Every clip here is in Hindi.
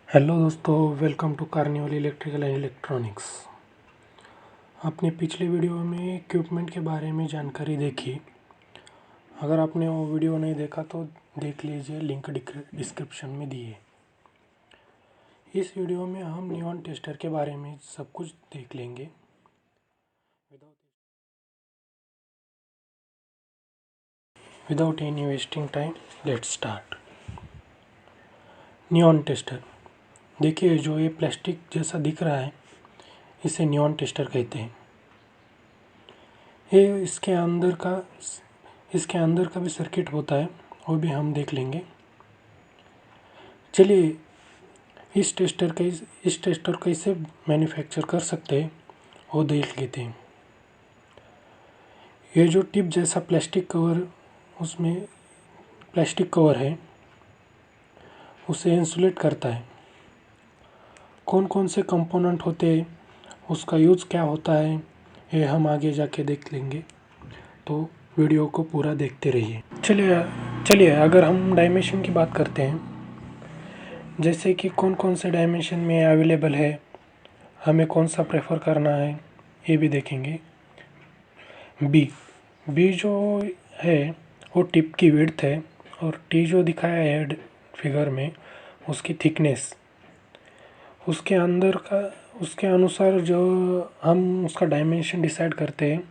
हेलो दोस्तों, welcome to Carnival electrical and electronics. आपने पिछले वीडियो में इक्विपमेंट के बारे में जानकारी देखी। अगर आपने वो वीडियो नहीं देखा तो देख लीजिए, लिंक डिस्क्रिप्शन में दी है। इस वीडियो में हम नियॉन टेस्टर के बारे में सब कुछ देख लेंगे। Without any wasting time, let's start. Neon tester देखिए, जो ये प्लास्टिक जैसा दिख रहा है इसे नियॉन टेस्टर कहते हैं। ये इसके अंदर का भी सर्किट होता है, वो भी हम देख लेंगे। चलिए, इस टेस्टर कैसे मैन्युफैक्चर कर सकते हैं वो देख लेते हैं। ये जो टिप जैसा उसमें प्लास्टिक कवर है, उसे इंसुलेट करता है। कौन कौन से कंपोनेंट होते हैं, उसका यूज़ क्या होता है, ये हम आगे जाके देख लेंगे, तो वीडियो को पूरा देखते रहिए। चलिए अगर हम डायमेंशन की बात करते हैं, जैसे कि कौन कौन से डायमेंशन में अवेलेबल है, हमें कौन सा प्रेफर करना है, ये भी देखेंगे। बी जो है वो टिप की विड्थ है, और टी जो दिखाया है फिगर में उसकी थिकनेस। उसके अनुसार जो हम उसका डायमेंशन डिसाइड करते हैं,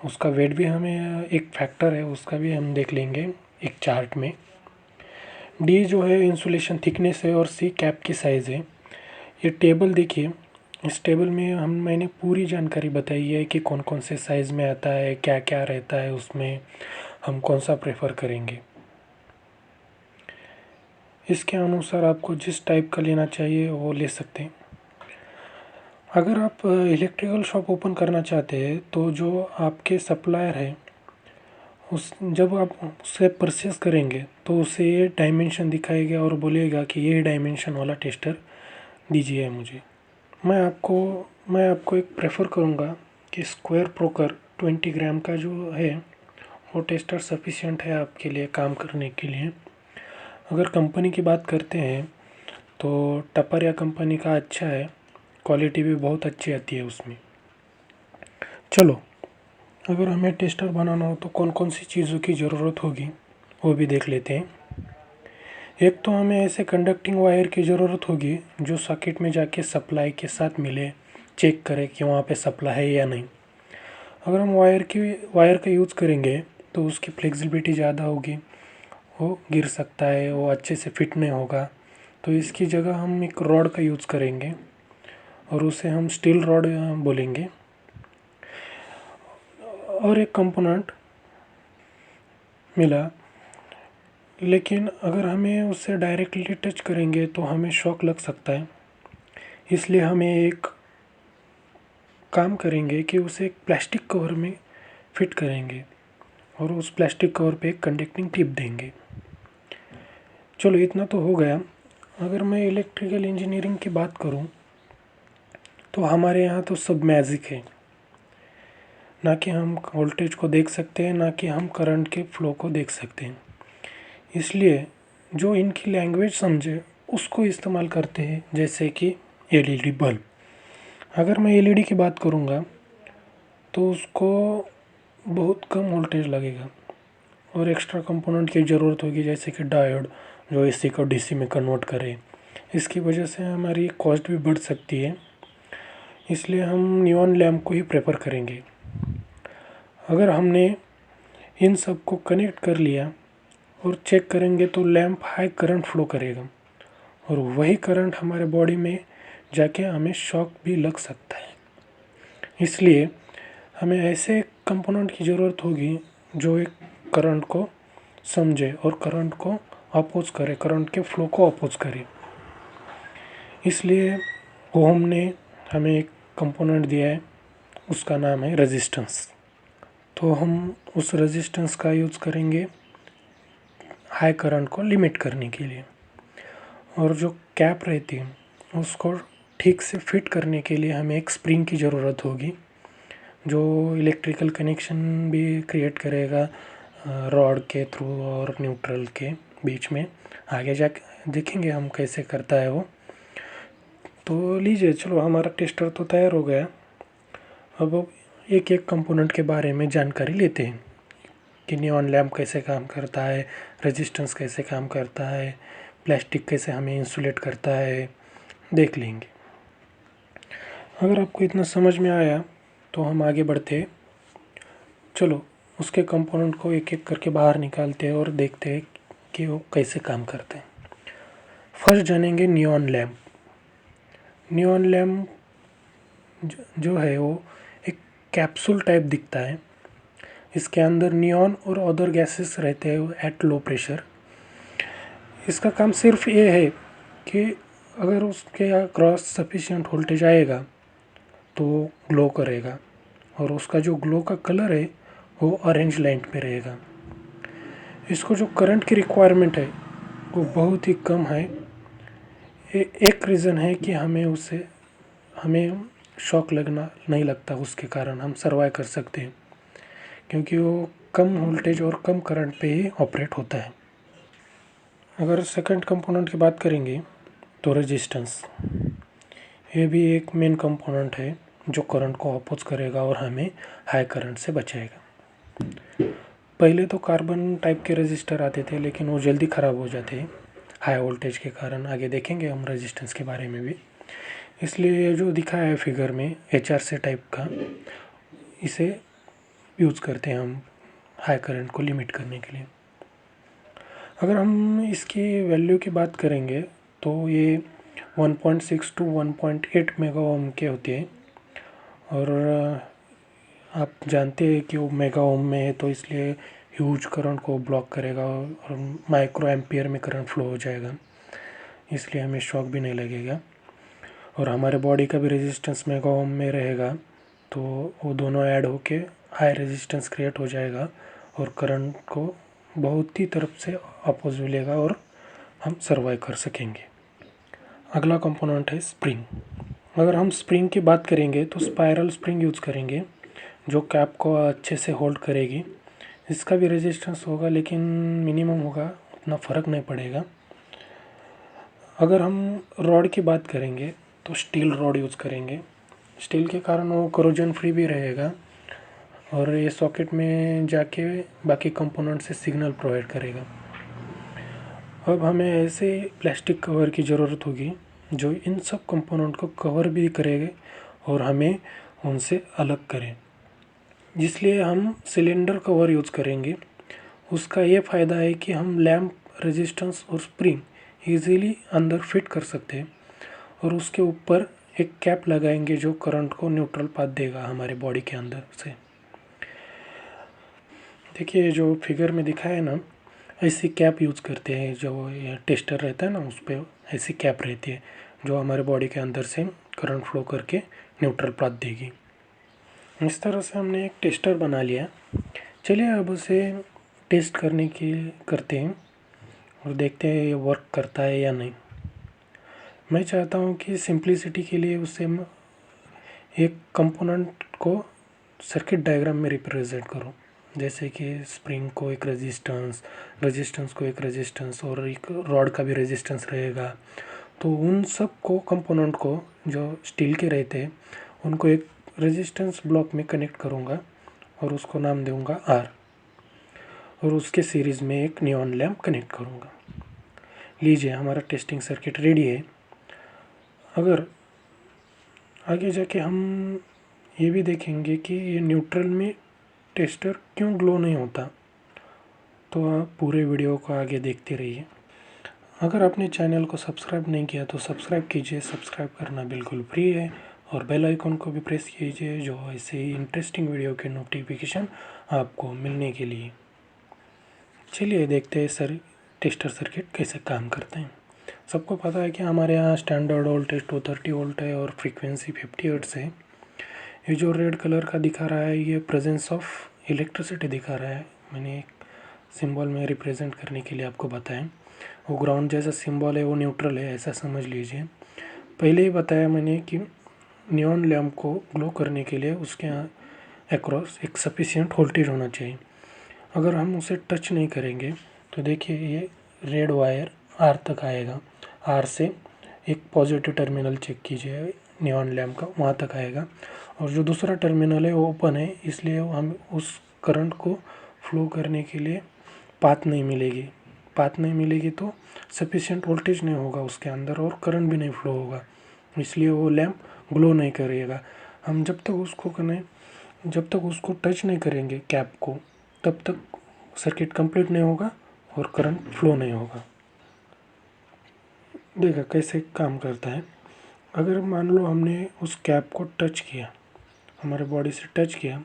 उसका वेट भी हमें एक फैक्टर है, उसका भी हम देख लेंगे एक चार्ट में। डी जो है इंसुलेशन थिकनेस है, और सी कैप की साइज़ है। ये टेबल देखिए, इस टेबल में मैंने पूरी जानकारी बताई है कि कौन कौन से साइज़ में आता है, क्या क्या रहता है उसमें, हम कौन सा प्रेफर करेंगे। इसके अनुसार आपको जिस टाइप का लेना चाहिए वो ले सकते हैं। अगर आप इलेक्ट्रिकल शॉप ओपन करना चाहते हैं तो जो आपके सप्लायर है, जब आप उससे परचेस करेंगे तो उसे ये डायमेंशन दिखाएगा और बोलेगा कि ये डायमेंशन वाला टेस्टर दीजिए मुझे। मैं आपको एक प्रेफर करूँगा कि स्क्वायर प्रोकर 20 ग्राम का जो है वो टेस्टर सफिशिएंट है आपके लिए काम करने के लिए। अगर कंपनी की बात करते हैं तो टपरिया कंपनी का अच्छा है, क्वालिटी भी बहुत अच्छी आती है उसमें। चलो, अगर हमें टेस्टर बनाना हो तो कौन कौन सी चीज़ों की ज़रूरत होगी वो भी देख लेते हैं। एक तो हमें ऐसे कंडक्टिंग वायर की ज़रूरत होगी जो सॉकेट में जाके सप्लाई के साथ मिले, चेक करे कि वहाँ पे सप्लाई है या नहीं। अगर हम वायर का यूज़ करेंगे तो उसकी फ्लेक्सिबिलिटी ज़्यादा होगी, वो गिर सकता है, वो अच्छे से फिट नहीं होगा। तो इसकी जगह हम एक रॉड का यूज़ करेंगे, और उसे हम स्टील रॉड बोलेंगे। और एक कंपोनेंट मिला, लेकिन अगर हमें उससे डायरेक्टली टच करेंगे तो हमें शॉक लग सकता है। इसलिए हमें एक काम करेंगे कि उसे एक प्लास्टिक कवर में फिट करेंगे, और उस प्लास्टिक कवर पे एक कंडक्टिंग टिप देंगे। चलो, इतना तो हो गया। अगर मैं इलेक्ट्रिकल इंजीनियरिंग की बात करूं तो हमारे यहाँ तो सब मैजिक है। ना कि हम वोल्टेज को देख सकते हैं, ना कि हम करंट के फ्लो को देख सकते हैं। इसलिए जो इनकी लैंग्वेज समझे उसको इस्तेमाल करते हैं, जैसे कि एलईडी बल्ब। अगर मैं एलईडी की बात करूँगा तो उसको बहुत कम वोल्टेज लगेगा, और एक्स्ट्रा कंपोनेंट की ज़रूरत होगी, जैसे कि डायोड जो एसी को डीसी में कन्वर्ट करे। इसकी वजह से हमारी कॉस्ट भी बढ़ सकती है, इसलिए हम नियॉन लैम्प को ही प्रेफर करेंगे। अगर हमने इन सब को कनेक्ट कर लिया और चेक करेंगे तो लैम्प हाई करंट फ्लो करेगा, और वही करंट हमारे बॉडी में जाके हमें शॉक भी लग सकता है। इसलिए हमें ऐसे कंपोनेंट की ज़रूरत होगी जो एक करंट को समझे और करंट को अपोज करे, करंट के फ्लो को अपोज करे। इसलिए ओम ने हमें एक कंपोनेंट दिया है, उसका नाम है रेजिस्टेंस। तो हम उस रेजिस्टेंस का यूज़ करेंगे हाई करंट को लिमिट करने के लिए। और जो कैप रहती है उसको ठीक से फिट करने के लिए हमें एक स्प्रिंग की ज़रूरत होगी, जो इलेक्ट्रिकल कनेक्शन भी क्रिएट करेगा रॉड के थ्रू और न्यूट्रल के बीच में। आगे जाके देखेंगे हम कैसे करता है वो। तो लीजिए, चलो हमारा टेस्टर तो तैयार हो गया। अब एक एक कंपोनेंट के बारे में जानकारी लेते हैं कि नियॉन लैम्प कैसे काम करता है, रेजिस्टेंस कैसे काम करता है, प्लास्टिक कैसे हमें इंसुलेट करता है, देख लेंगे। अगर आपको इतना समझ में आया तो हम आगे बढ़ते हैं। चलो उसके कंपोनेंट को एक एक करके बाहर निकालते हैं और देखते हैं कि वो कैसे काम करते हैं। फर्स्ट जानेंगे नियॉन लैम्प। नियॉन लैम्प जो है वो एक कैप्सूल टाइप दिखता है। इसके अंदर नियॉन और अदर गैसेस रहते हैं एट लो प्रेशर। इसका काम सिर्फ ये है कि अगर उसके क्रॉस सफिशिएंट वोल्टेज आएगा तो ग्लो करेगा, और उसका जो ग्लो का कलर है वो ऑरेंज लाइट में रहेगा। इसको जो करंट की रिक्वायरमेंट है वो बहुत ही कम है। एक रीज़न है कि हमें शॉक लगना नहीं लगता, उसके कारण हम सर्वाइव कर सकते हैं, क्योंकि वो कम वोल्टेज और कम करंट पे ही ऑपरेट होता है। अगर सेकंड कंपोनेंट की बात करेंगे तो रेजिस्टेंस, ये भी एक मेन कंपोनेंट है जो करंट को अपोज करेगा और हमें हाई करंट से बचाएगा। पहले तो कार्बन टाइप के रेजिस्टर आते थे, लेकिन वो जल्दी ख़राब हो जाते हैं हाई वोल्टेज के कारण। आगे देखेंगे हम रेजिस्टेंस के बारे में भी। इसलिए ये जो दिखाया है फिगर में HRC टाइप का, इसे यूज़ करते हैं हम हाई करंट को लिमिट करने के लिए। अगर हम इसकी वैल्यू की बात करेंगे तो ये 1.6 टू 1.8 मेगा ओम के होते हैं, और आप जानते हैं कि वो मेगा ओम में है तो इसलिए ह्यूज करंट को ब्लॉक करेगा और माइक्रो एम्पियर में करंट फ्लो हो जाएगा, इसलिए हमें शॉक भी नहीं लगेगा। और हमारे बॉडी का भी रेजिस्टेंस मेगा ओम में रहेगा, तो वो दोनों ऐड होके हाई रेजिस्टेंस क्रिएट हो जाएगा और करंट को बहुत ही तरफ से अपोज मिलेगा और हम सर्वाइव कर सकेंगे। अगला कंपोनेंट है स्प्रिंग। अगर हम स्प्रिंग की बात करेंगे तो स्पाइरल स्प्रिंग यूज़ करेंगे जो कैप को अच्छे से होल्ड करेगी। इसका भी रेजिस्टेंस होगा लेकिन मिनिमम होगा, उतना फ़र्क नहीं पड़ेगा। अगर हम रॉड की बात करेंगे तो स्टील रॉड यूज़ करेंगे। स्टील के कारण वो करोजन फ्री भी रहेगा और ये सॉकेट में जाके बाकी कंपोनेंट से सिग्नल प्रोवाइड करेगा। अब हमें ऐसे प्लास्टिक कवर की ज़रूरत होगी जो इन सब कंपोनेंट को कवर भी करेंगे और हमें उनसे अलग करें, इसलिए हम सिलेंडर कवर यूज़ करेंगे। उसका ये फ़ायदा है कि हम लैम्प, रेजिस्टेंस और स्प्रिंग इजीली अंदर फिट कर सकते हैं, और उसके ऊपर एक कैप लगाएंगे जो करंट को न्यूट्रल पाथ देगा हमारे बॉडी के अंदर से। देखिए जो फिगर में दिखाया है ना, ऐसी कैप यूज़ करते हैं। जो ये टेस्टर रहता है ना, उस पर ऐसी कैप रहती है जो हमारे बॉडी के अंदर से करंट फ्लो करके न्यूट्रल पाथ देगी। इस तरह से हमने एक टेस्टर बना लिया। चलिए अब उसे टेस्ट करते हैं और देखते हैं ये वर्क करता है या नहीं। मैं चाहता हूँ कि सिंप्लिसिटी के लिए उसे एक कंपोनेंट को सर्किट डायग्राम में रिप्रेजेंट करूँ, जैसे कि स्प्रिंग को एक रेजिस्टेंस, रेजिस्टेंस को एक रेजिस्टेंस और एक रॉड का भी रेजिस्टेंस रहेगा। तो उन सब को कंपोनेंट को जो स्टील के रहते हैं उनको एक रेजिस्टेंस ब्लॉक में कनेक्ट करूँगा और उसको नाम दूँगा R, और उसके सीरीज़ में एक नियॉन लैम्प कनेक्ट करूँगा। लीजिए हमारा टेस्टिंग सर्किट रेडी है। अगर आगे जाके हम ये भी देखेंगे कि ये न्यूट्रल में टेस्टर क्यों ग्लो नहीं होता, तो आप पूरे वीडियो को आगे देखते रहिए। अगर आपने चैनल को सब्सक्राइब नहीं किया तो सब्सक्राइब कीजिए, सब्सक्राइब करना बिल्कुल फ्री है, और बेल आइकन को भी प्रेस कीजिए जो ऐसे ही इंटरेस्टिंग वीडियो के नोटिफिकेशन आपको मिलने के लिए। चलिए देखते हैं टेस्टर सर्किट कैसे काम करते हैं। सबको पता है कि हमारे यहाँ स्टैंडर्ड वोल्टेज 230 वोल्ट है और फ्रीक्वेंसी 50 हर्ट्ज़ है। ये जो रेड कलर का दिखा रहा है ये प्रेजेंस ऑफ इलेक्ट्रिसिटी दिखा रहा है। मैंने एक सिंबल में रिप्रेजेंट करने के लिए आपको बताया। वो ग्राउंड जैसा सिंबल है वो न्यूट्रल है, ऐसा समझ लीजिए। पहले ही बताया मैंने कि नियॉन लैम्प को ग्लो करने के लिए उसके अक्रॉस एक सफिशिएंट वोल्टेज होना चाहिए। अगर हम उसे टच नहीं करेंगे तो देखिए ये रेड वायर R तक आएगा, R से एक पॉजिटिव टर्मिनल चेक कीजिए नियॉन लैम्प का, वहाँ तक आएगा। और जो दूसरा टर्मिनल है वो ओपन है, इसलिए हम उस करंट को फ्लो करने के लिए पाथ नहीं मिलेगी तो सफिशिएंट वोल्टेज नहीं होगा उसके अंदर और करंट भी नहीं फ्लो होगा, इसलिए वो लैम्प ग्लो नहीं करेगा। हम जब तक उसको टच नहीं करेंगे कैप को, तब तक सर्किट कंप्लीट नहीं होगा और करंट फ्लो नहीं होगा। देखा कैसे काम करता है। अगर मान लो हमने उस कैप को टच किया, हमारे बॉडी से टच किया,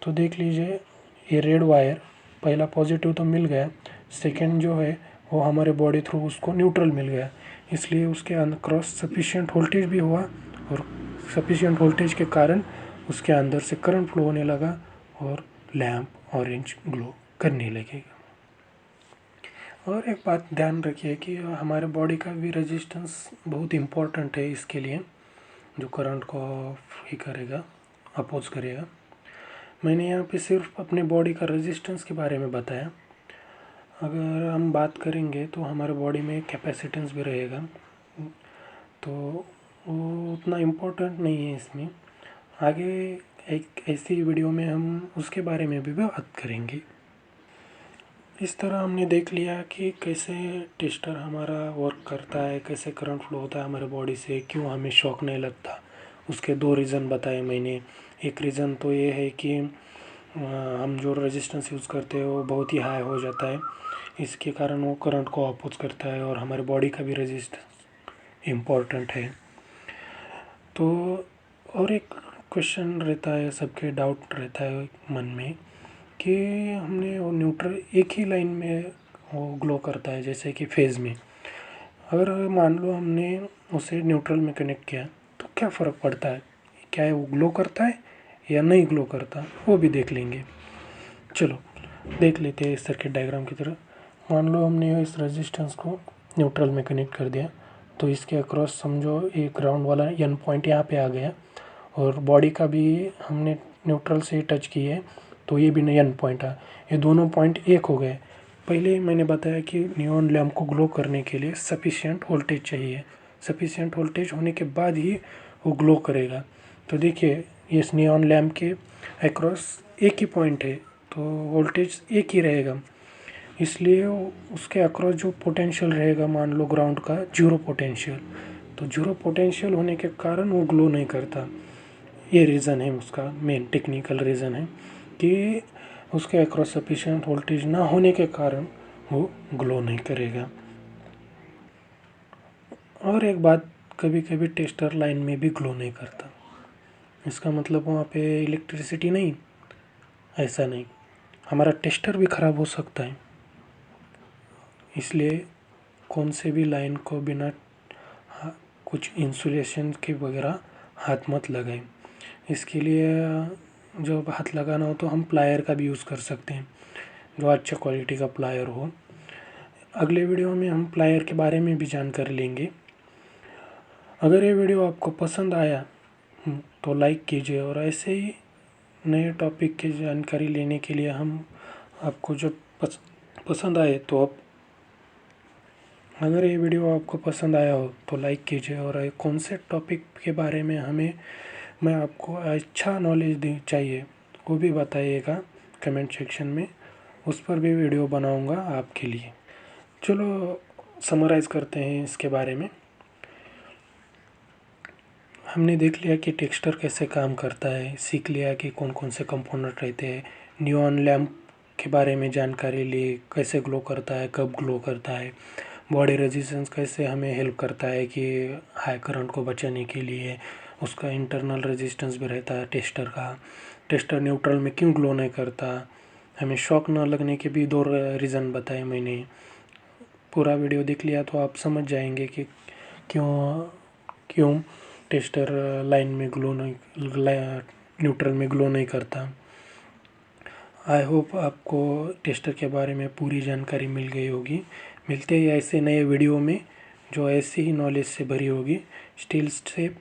तो देख लीजिए ये रेड वायर, पहला पॉजिटिव तो मिल गया, सेकंड जो है वो हमारे बॉडी थ्रू उसको न्यूट्रल मिल गया, इसलिए उसके क्रॉस सफिशिएंट वोल्टेज भी हुआ और सफिशिएंट वोल्टेज के कारण उसके अंदर से करंट फ्लो होने लगा और लैम्प ऑरेंज ग्लो करने लगेगा। और एक बात ध्यान रखिए कि हमारे बॉडी का भी रेजिस्टेंस बहुत इम्पोर्टेंट है इसके लिए, जो करंट को ही करेगा, अपोज करेगा। मैंने यहाँ पे सिर्फ अपने बॉडी का रेजिस्टेंस के बारे में बताया। अगर हम बात करेंगे तो हमारे बॉडी में कैपेसिटेंस भी रहेगा, तो वो उतना इम्पोर्टेंट नहीं है इसमें। आगे एक ऐसी वीडियो में हम उसके बारे में भी बात करेंगे। इस तरह हमने देख लिया कि कैसे टेस्टर हमारा वर्क करता है, कैसे करंट फ्लो होता है हमारे बॉडी से, क्यों हमें शॉक नहीं लगता। उसके दो रीज़न बताए मैंने। एक रीज़न तो ये है कि हम जो रेजिस्टेंस यूज़ करते हैं वो बहुत ही हाई हो जाता है, इसके कारण वो करंट को अपोज करता है और हमारे बॉडी का भी रेजिस्टेंस इम्पोर्टेंट है। तो और एक क्वेश्चन रहता है, सबके डाउट रहता है मन में कि हमने वो न्यूट्रल एक ही लाइन में वो ग्लो करता है, जैसे कि फेज़ में। अगर मान लो हमने उसे न्यूट्रल में कनेक्ट किया तो क्या फ़र्क पड़ता है, क्या है वो ग्लो करता है या नहीं ग्लो करता, वो भी देख लेंगे। चलो देख लेते हैं इस सर्किट डायग्राम की तरह। मान लो हमने इस रेजिस्टेंस को न्यूट्रल में कनेक्ट कर दिया, तो इसके अक्रॉस समझो एक ग्राउंड वाला एन पॉइंट यहाँ पे आ गया और बॉडी का भी हमने न्यूट्रल से टच की है, तो ये भी एन पॉइंट आ, ये दोनों पॉइंट एक हो गए। पहले मैंने बताया कि नियॉन लैम्प को ग्लो करने के लिए सफिशिएंट वोल्टेज चाहिए, सफिशिएंट वोल्टेज होने के बाद ही वो ग्लो करेगा। तो देखिए इस नियॉन लैम्प के अक्रॉस एक ही पॉइंट है, तो वोल्टेज एक ही रहेगा, इसलिए उसके अक्रॉस जो पोटेंशियल रहेगा, मान लो ग्राउंड का जीरो पोटेंशियल, तो जीरो पोटेंशियल होने के कारण वो ग्लो नहीं करता। ये रीज़न है उसका, मेन टेक्निकल रीज़न है कि उसके अक्रॉस सफिशिएंट वोल्टेज ना होने के कारण वो ग्लो नहीं करेगा। और एक बात, कभी कभी टेस्टर लाइन में भी ग्लो नहीं करता, इसका मतलब वहाँ पे इलेक्ट्रिसिटी नहीं, ऐसा नहीं, हमारा टेस्टर भी ख़राब हो सकता है। इसलिए कौन से भी लाइन को बिना कुछ इंसुलेशन के वगैरह हाथ मत लगाएं। इसके लिए जब हाथ लगाना हो तो हम प्लायर का भी यूज़ कर सकते हैं, जो अच्छा क्वालिटी का प्लायर हो। अगले वीडियो में हम प्लायर के बारे में भी जानकारी लेंगे। अगर ये वीडियो आपको पसंद आया तो लाइक कीजिए, और ऐसे ही नए टॉपिक की जानकारी लेने के लिए हम आपको जब पसंद आए तो आप, अगर ये वीडियो आपको पसंद आया हो तो लाइक कीजिए, और कौन से टॉपिक के बारे में मैं आपको अच्छा नॉलेज चाहिए वो भी बताइएगा कमेंट सेक्शन में, उस पर भी वीडियो बनाऊंगा आपके लिए। चलो समराइज़ करते हैं इसके बारे में। हमने देख लिया कि टेक्सचर कैसे काम करता है, सीख लिया कि कौन कौन से कंपोनेंट रहते हैं, नियॉन लैम्प के बारे में जानकारी ली, कैसे ग्लो करता है, कब ग्लो करता है, बॉडी रेजिस्टेंस कैसे हमें हेल्प करता है कि हाई करंट को बचाने के लिए, उसका इंटरनल रेजिस्टेंस भी रहता है टेस्टर का, टेस्टर न्यूट्रल में क्यों ग्लो नहीं करता, हमें शॉक न लगने के भी दो रीज़न बताए मैंने। पूरा वीडियो देख लिया तो आप समझ जाएंगे कि क्यों टेस्टर लाइन में ग्लो नहीं, न्यूट्रल में ग्लो नहीं करता। आई होप आपको टेस्टर के बारे में पूरी जानकारी मिल गई होगी। मिलते हैं ऐसे नए वीडियो में जो ऐसी ही नॉलेज से भरी होगी। Still safe,